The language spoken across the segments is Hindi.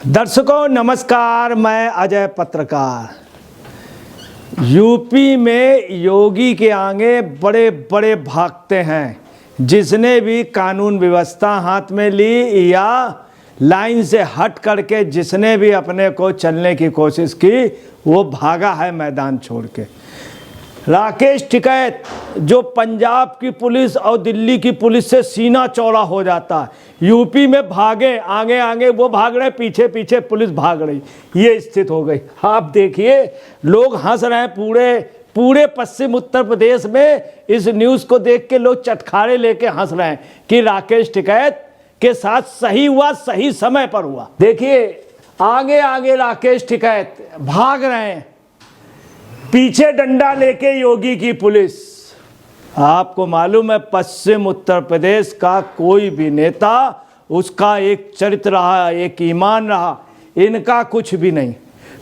दर्शकों नमस्कार, मैं अजय पत्रकार। यूपी में योगी के आगे बड़े बड़े भागते हैं। जिसने भी कानून व्यवस्था हाथ में ली या लाइन से हट करके जिसने भी अपने को चलने की कोशिश की वो भागा है मैदान छोड़ के। राकेश टिकैत जो पंजाब की पुलिस और दिल्ली की पुलिस से सीना चौड़ा हो जाता है, यूपी में भागे, आगे आगे वो भाग रहे, पीछे पीछे पुलिस भाग रही, ये स्थिति हो गई। आप देखिए लोग हंस रहे हैं, पूरे पश्चिम उत्तर प्रदेश में इस न्यूज़ को देख के लोग चटखारे लेके हंस रहे हैं कि राकेश टिकैत के साथ सही हुआ, सही समय पर हुआ। देखिए आगे आगे राकेश टिकैत भाग रहे हैं, पीछे डंडा लेके योगी की पुलिस। आपको मालूम है पश्चिम उत्तर प्रदेश का कोई भी नेता, उसका एक चरित्र रहा, एक ईमान रहा, इनका कुछ भी नहीं।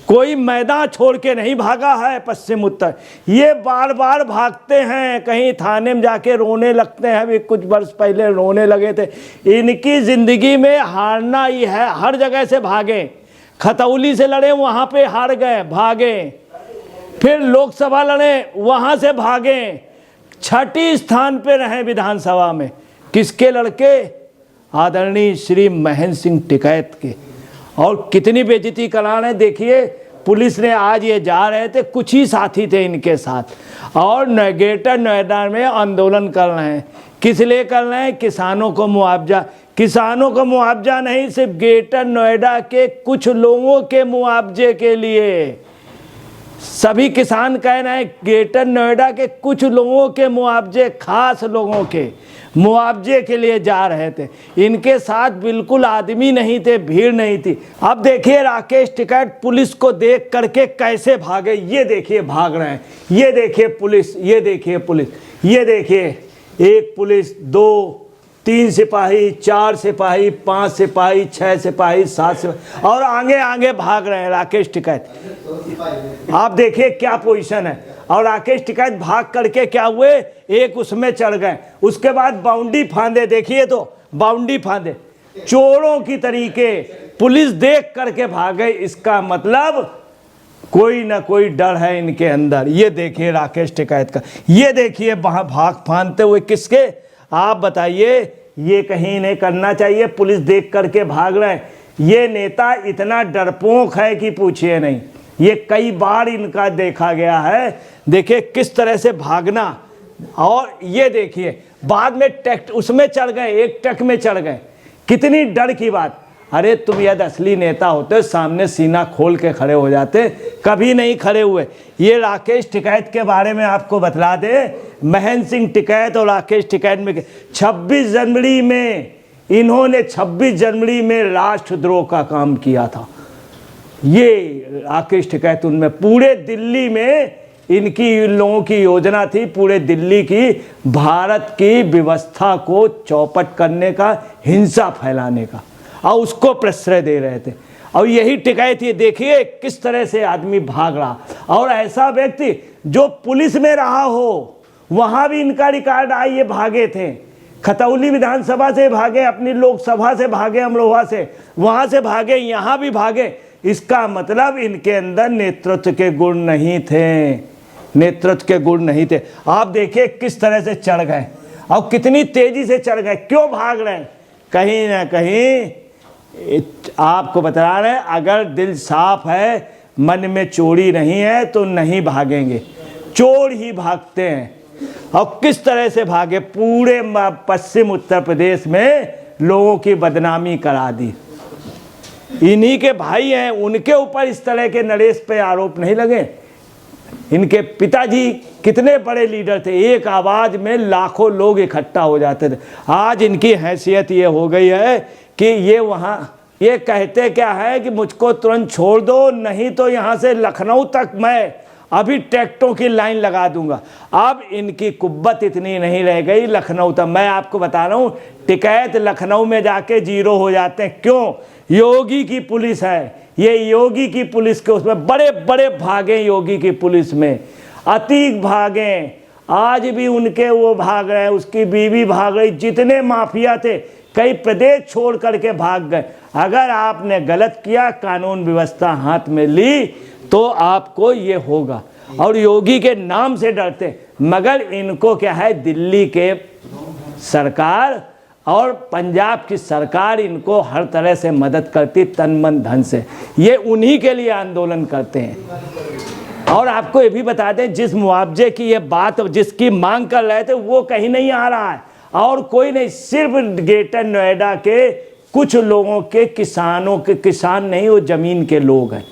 कोई मैदान छोड़ के नहीं भागा है पश्चिम उत्तर। ये बार बार भागते हैं, कहीं थाने में जाके रोने लगते हैं। अभी कुछ वर्ष पहले रोने लगे थे। इनकी जिंदगी में हारना ही है, हर जगह से भागे। खतौली से लड़े, वहां पे हार गए, भागे। फिर लोकसभा लड़े, वहां से भागे। छठी स्थान पे रहे विधानसभा में, किसके लड़के? आदरणीय श्री महेंद्र सिंह टिकैत के। और कितनी बेइज्जती करा रहे। देखिए पुलिस ने आज ये जा रहे थे, कुछ ही साथी थे इनके साथ, और ग्रेटर नोएडा में आंदोलन कर रहे हैं। किस लिए कर रहे हैं? किसानों को मुआवजा। किसानों को मुआवजा नहीं, सिर्फ ग्रेटर नोएडा के कुछ लोगों के मुआवजे के लिए। सभी किसान कह रहे हैं ग्रेटर नोएडा के कुछ लोगों के मुआवजे, खास लोगों के मुआवजे के लिए जा रहे थे। इनके साथ बिल्कुल आदमी नहीं थे, भीड़ नहीं थी। अब देखिए राकेश टिकैत पुलिस को देख करके कैसे भागे। ये देखिए भाग रहे हैं, ये देखिए पुलिस, ये देखिए पुलिस, ये देखिए एक पुलिस, 2 3 सिपाही, 4 सिपाही, 5 सिपाही, 6 सिपाही, 7 सिपाही, और आगे आगे भाग रहे हैं राकेश टिकैत। आप देखिए क्या पोजीशन है। और राकेश टिकैत भाग करके क्या हुए, एक उसमें चढ़ गए, उसके बाद बाउंड्री फांदे। देखिए तो बाउंड्री फांदे, चोरों की तरीके पुलिस देख करके भागे। इसका मतलब कोई ना कोई डर है इनके अंदर। ये देखिए राकेश टिकैत का, ये देखिए वहां भाग फांदते हुए किसके। आप बताइए, ये कहीं नहीं करना चाहिए। पुलिस देख करके भाग रहे हैं। ये नेता इतना डरपोक है कि पूछिए नहीं। ये कई बार इनका देखा गया है। देखिए किस तरह से भागना। और ये देखिए बाद में ट्रक उसमें चढ़ गए, एक ट्रक में चढ़ गए। कितनी डर की बात। अरे तुम यदि असली नेता होते सामने सीना खोल के खड़े हो जाते, कभी नहीं खड़े हुए। ये राकेश टिकैत के बारे में आपको बतला दे, महेंद्र सिंह टिकैत और राकेश टिकैत में 26 जनवरी में इन्होंने 26 जनवरी में राष्ट्रद्रोह का काम किया था। ये राकेश टिकैत उनमें, पूरे दिल्ली में इनकी, इन लोगों की योजना थी पूरे दिल्ली की भारत की व्यवस्था को चौपट करने का, हिंसा फैलाने का, और उसको प्रश्रय दे रहे थे। और यही टिकैत, ये देखिए किस तरह से आदमी भाग रहा। और ऐसा व्यक्ति जो पुलिस में रहा हो, वहां भी इनका रिकॉर्ड आया, ये भागे थे। खतौली विधानसभा से भागे, अपनी लोकसभा से भागे, अमरोहा से, वहां से भागे, यहां भी भागे। इसका मतलब इनके अंदर नेतृत्व के गुण नहीं थे, नेतृत्व के गुण नहीं थे। आप देखिए किस तरह से चढ़ गए और कितनी तेजी से चढ़ गए। क्यों भाग रहे हैं? कहीं ना कहीं आपको बता रहे हैं, अगर दिल साफ है, मन में चोरी नहीं है तो नहीं भागेंगे। चोर ही भागते हैं। और किस तरह से भागे, पूरे पश्चिम उत्तर प्रदेश में लोगों की बदनामी करा दी। इन्हीं के भाई हैं, उनके ऊपर इस तरह के नरेश पे आरोप नहीं लगे। इनके पिताजी कितने बड़े लीडर थे, एक आवाज में लाखों लोग इकट्ठा हो जाते थे। आज इनकी हैसियत ये हो गई है कि ये वहाँ, ये कहते क्या है कि मुझको तुरंत छोड़ दो, नहीं तो यहाँ से लखनऊ तक मैं अभी ट्रैक्टरों की लाइन लगा दूंगा। अब इनकी कुव्वत इतनी नहीं रह गई लखनऊ तक। मैं आपको बता रहा हूँ, टिकैत लखनऊ में जाके जीरो हो जाते हैं। क्यों? योगी की पुलिस है, ये योगी की पुलिस के उसमें बड़े बड़े भागे, योगी की पुलिस में अतीक भागे। आज भी उनके वो भाग रहे हैं, उसकी बीवी भाग रही, जितने माफिया थे कई प्रदेश छोड़ करके भाग गए। अगर आपने गलत किया, कानून व्यवस्था हाथ में ली, तो आपको ये होगा। और योगी के नाम से डरते, मगर इनको क्या है, दिल्ली के सरकार और पंजाब की सरकार इनको हर तरह से मदद करती, तन मन धन से। ये उन्हीं के लिए आंदोलन करते हैं। और आपको ये भी बता दें, जिस मुआवजे की ये बात, जिसकी मांग कर रहे थे, वो कहीं नहीं आ रहा है और कोई नहीं, सिर्फ ग्रेटर नोएडा के कुछ लोगों के, किसानों के, किसान नहीं, वो जमीन के लोग हैं,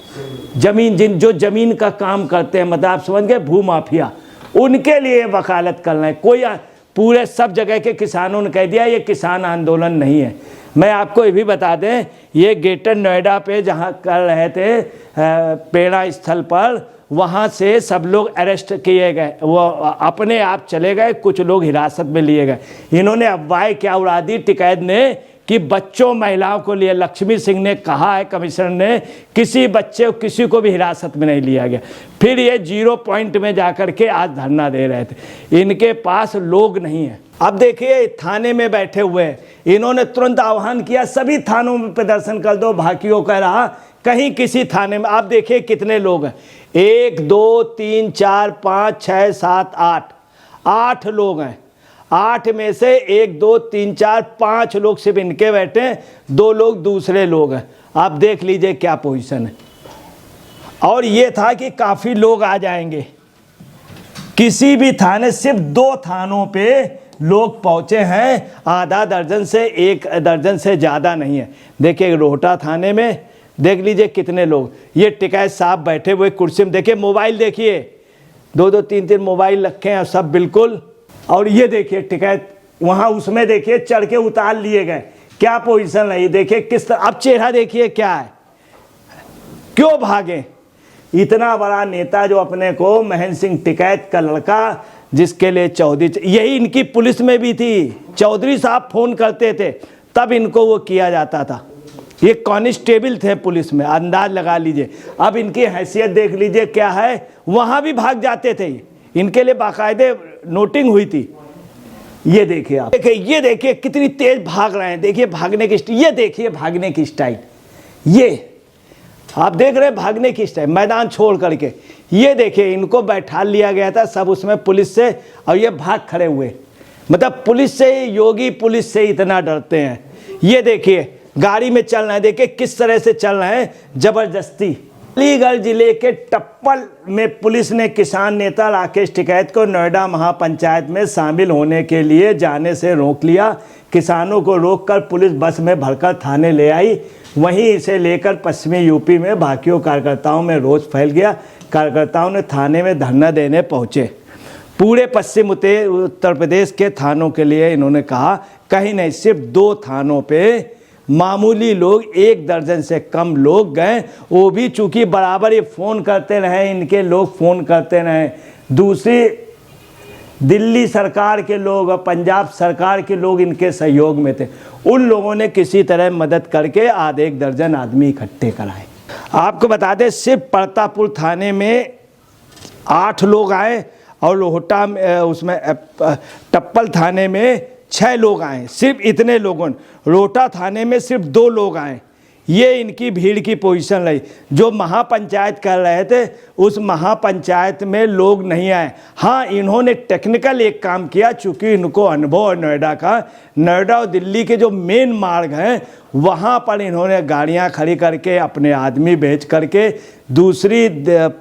जमीन जो जमीन का काम करते हैं, मतलब आप समझ गए, भूमाफिया, उनके लिए वकालत कर रहे हैं। कोई पूरे सब जगह के किसानों ने कह दिया ये किसान आंदोलन नहीं है। मैं आपको ये भी बता दें, ये ग्रेटर नोएडा पे जहाँ कर रहे थे प्रेरणा स्थल पर, वहाँ से सब लोग अरेस्ट किए गए, वो अपने आप चले गए, कुछ लोग हिरासत में लिए गए। इन्होंने अफवाहें क्या उड़ा दी टिकैत ने कि बच्चों महिलाओं को लिए। लक्ष्मी सिंह ने कहा है, कमिश्नर ने, किसी बच्चे किसी को भी हिरासत में नहीं लिया गया। फिर ये 0 पॉइंट में जाकर के आज धरना दे रहे थे। इनके पास लोग नहीं है। अब देखिए थाने में बैठे हुए हैं, इन्होंने तुरंत आह्वान किया सभी थानों में प्रदर्शन कर दो। भाकियों कह रहा कहीं किसी थाने में, आप देखिए कितने लोग हैं, 1 2 3 4 5 6 7 8 लोग हैं। 8 में से 1 2 3 4 5 लोग सिर्फ इनके बैठे हैं, 2 लोग दूसरे लोग हैं। आप देख लीजिए क्या पोजीशन है। और ये था कि काफ़ी लोग आ जाएंगे, किसी भी थाने, सिर्फ 2 थानों पे लोग पहुंचे हैं, आधा दर्जन से 1 दर्जन से ज़्यादा नहीं है। देखिए रोहटा थाने में देख लीजिए कितने लोग, ये टिकैत साहब बैठे हुए कुर्सी में, देखिए मोबाइल देखिए, 2 3 मोबाइल रखे हैं सब बिल्कुल। और ये देखिए टिकैत वहाँ उसमें देखिए चढ़ के उतार लिए गए, क्या पोजीशन है, ये देखिए किस तरह। अब चेहरा देखिए क्या है, क्यों भागे। इतना बड़ा नेता जो अपने को, महेंद्र सिंह टिकैत का लड़का, जिसके लिए चौधरी, यही इनकी पुलिस में भी थी, चौधरी साहब फोन करते थे तब इनको वो किया जाता था। ये कांस्टेबल थे पुलिस में, अंदाज लगा लीजिए। अब इनकी हैसियत देख लीजिए क्या है, वहाँ भी भाग जाते थे, इनके लिए बाकायदे नोटिंग हुई थी। ये देखिए आप, देखिए ये देखिए कितनी तेज भाग रहे हैं, देखिए भागने की स्टाइल, ये देखिए भागने की स्टाइल, ये आप देख रहे हैं भागने की स्टाइल, मैदान छोड़ करके। ये देखिए इनको बैठा लिया गया था सब उसमें पुलिस से, और ये भाग खड़े हुए। मतलब पुलिस से, योगी पुलिस से इतना डरते हैं। ये देखिए गाड़ी में चल रहे हैं, देखिए किस तरह से चल रहे हैं, जबरदस्ती। अलीगढ़ जिले के टप्पल में पुलिस ने किसान नेता राकेश टिकैत को नोएडा महापंचायत में शामिल होने के लिए जाने से रोक लिया। किसानों को रोककर पुलिस बस में भरकर थाने ले आई। वहीं इसे लेकर पश्चिमी यूपी में भाकियों कार्यकर्ताओं में रोष फैल गया। कार्यकर्ताओं ने थाने में धरना देने पहुंचे। पूरे पश्चिम उत्तर प्रदेश के थानों के लिए इन्होंने कहा, कहीं नहीं, सिर्फ 2 थानों पे मामूली लोग, 1 दर्जन से कम लोग गए। वो भी चूंकि बराबर ये फ़ोन करते रहे, इनके लोग फ़ोन करते रहे, दूसरी दिल्ली सरकार के लोग और पंजाब सरकार के लोग इनके सहयोग में थे। उन लोगों ने किसी तरह मदद करके आधे 1 दर्जन आदमी इकट्ठे कराए। आपको बता दें सिर्फ परतापुर थाने में 8 लोग आए और लोहटा उसमें टप्पल थाने में 6 लोग आए, सिर्फ इतने लोगों। रोहटा थाने में सिर्फ 2 लोग आए। ये इनकी भीड़ की पोजीशन रही। जो महापंचायत कर रहे थे उस महापंचायत में लोग नहीं आए। हाँ, इन्होंने टेक्निकल एक काम किया, चूँकि इनको अनुभव है नोएडा का। नोएडा और दिल्ली के जो मेन मार्ग हैं वहाँ पर इन्होंने गाड़ियाँ खड़ी करके, अपने आदमी भेज करके, दूसरी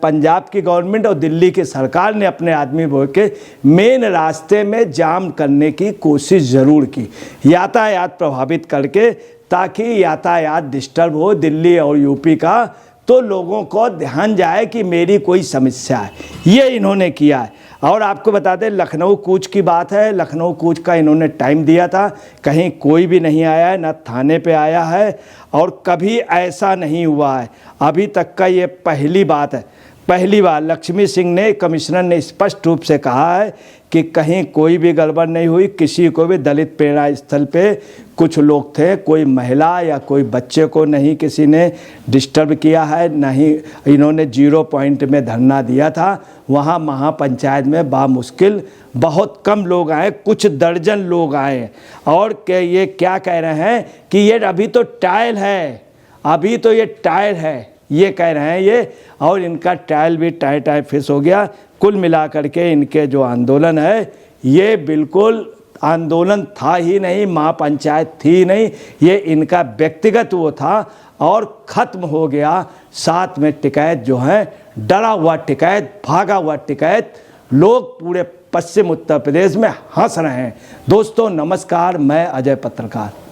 पंजाब की गवर्नमेंट और दिल्ली की सरकार ने अपने आदमी भेज के मेन रास्ते में जाम करने की कोशिश ज़रूर की, यातायात प्रभावित करके, ताकि यातायात डिस्टर्ब हो दिल्ली और यूपी का, तो लोगों को ध्यान जाए कि मेरी कोई समस्या है। ये इन्होंने किया है। और आपको बता दें लखनऊ कूच की बात है, लखनऊ कूच का इन्होंने टाइम दिया था, कहीं कोई भी नहीं आया है, न थाने पे आया है, और कभी ऐसा नहीं हुआ है। अभी तक का ये पहली बात है। पहली बार लक्ष्मी सिंह ने, कमिश्नर ने स्पष्ट रूप से कहा है कि कहीं कोई भी गड़बड़ नहीं हुई, किसी को भी दलित प्रेरणा स्थल पे कुछ लोग थे, कोई महिला या कोई बच्चे को नहीं किसी ने डिस्टर्ब किया है, नहीं इन्होंने 0 पॉइंट में धरना दिया था। वहाँ महापंचायत में बामुश्किल बहुत कम लोग आए, कुछ दर्जन लोग आए। और के ये क्या कह रहे हैं कि ये अभी तो ट्रायल है, अभी तो ये ट्रायल है, ये कह रहे हैं ये। और इनका ट्रायल भी टाई फिस हो गया। कुल मिलाकर के इनके जो आंदोलन है ये बिल्कुल आंदोलन था ही नहीं, महापंचायत थी नहीं, ये इनका व्यक्तिगत वो था और ख़त्म हो गया। साथ में टिकैत जो है, डरा हुआ टिकैत, भागा हुआ टिकैत, लोग पूरे पश्चिम उत्तर प्रदेश में हंस रहे हैं। दोस्तों नमस्कार, मैं अजय पत्रकार।